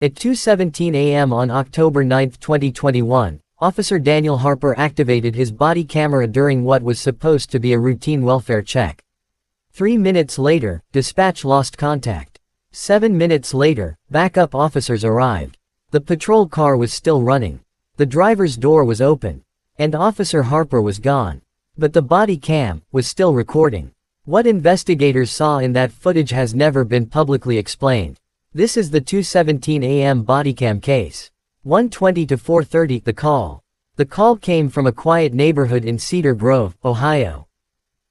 At 2:17 a.m. on October 9, 2021, Officer Daniel Harper activated his body camera during what was supposed to be a routine welfare check. 3 minutes later, dispatch lost contact. 7 minutes later, backup officers arrived. The patrol car was still running. The driver's door was open. And Officer Harper was gone. But the body cam was still recording. What investigators saw in that footage has never been publicly explained. This is the 2:17 a.m. bodycam case. 1:20 to 4:30 The call. The call came from a quiet neighborhood in Cedar Grove, Ohio.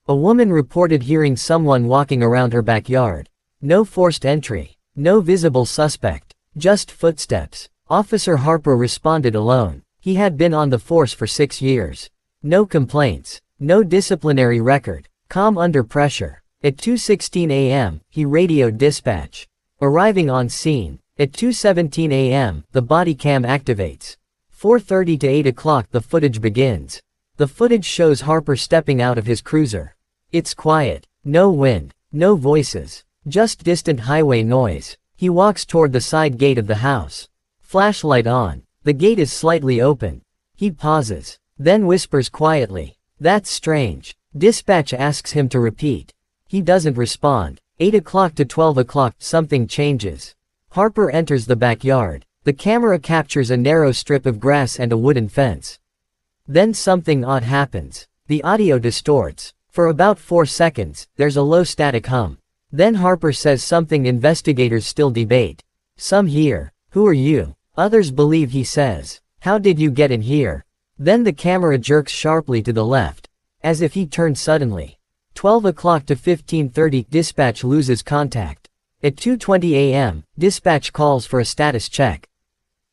A woman reported hearing someone walking around her backyard. No forced entry. No visible suspect. Just footsteps. Officer Harper responded alone. He had been on the force for 6 years. No complaints. No disciplinary record. Calm under pressure. At 2:16 a.m., he radioed dispatch. Arriving on scene. At 2:17 a.m., the body cam activates. 4:30 to 8 o'clock the footage begins. The footage shows Harper stepping out of his cruiser. It's quiet. No wind. No voices. Just distant highway noise. He walks toward the side gate of the house. Flashlight on. The gate is slightly open. He pauses. Then whispers quietly. "That's strange." Dispatch asks him to repeat. He doesn't respond. 8 o'clock to 12 o'clock, something changes. Harper enters the backyard. The camera captures a narrow strip of grass and a wooden fence. Then something odd happens. The audio distorts. For about 4 seconds, there's a low static hum. Then Harper says something investigators still debate. Some hear, "Who are you?" Others believe he says, "How did you get in here?" Then the camera jerks sharply to the left, as if he turned suddenly. 12 o'clock to 15:30 Dispatch loses contact. At 2:20 a.m., dispatch calls for a status check.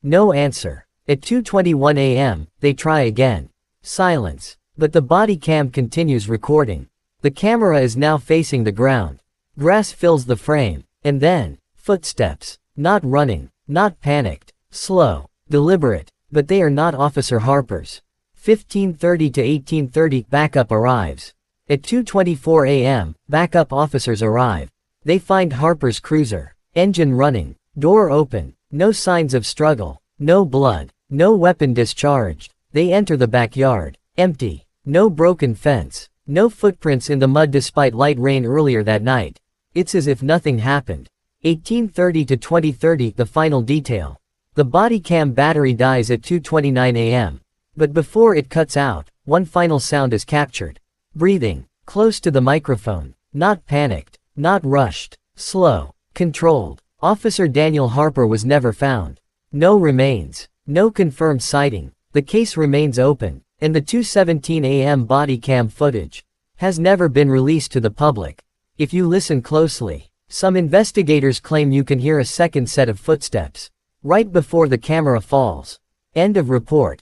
No answer. At 2:21 a.m., they try again. Silence. But the body cam continues recording. The camera is now facing the ground. Grass fills the frame. And then, footsteps. Not running. Not panicked. Slow. Deliberate. But they are not Officer Harper's. 15:30 to 18:30 Backup arrives. At 2:24 a.m., backup officers arrive. They find Harper's cruiser. Engine running. Door open. No signs of struggle. No blood. No weapon discharged. They enter the backyard. Empty. No broken fence. No footprints in the mud despite light rain earlier that night. It's as if nothing happened. 18:30 to 20:30 The final detail. The body cam battery dies at 2:29 a.m. But before it cuts out, one final sound is captured. Breathing. Close to the microphone. Not panicked. Not rushed. Slow. Controlled. Officer Daniel Harper was never found. No remains. No confirmed sighting. The case remains open, and the 2:17 a.m. body cam footage has never been released to the public. If you listen closely, some investigators claim you can hear a second set of footsteps right before the camera falls. End of report.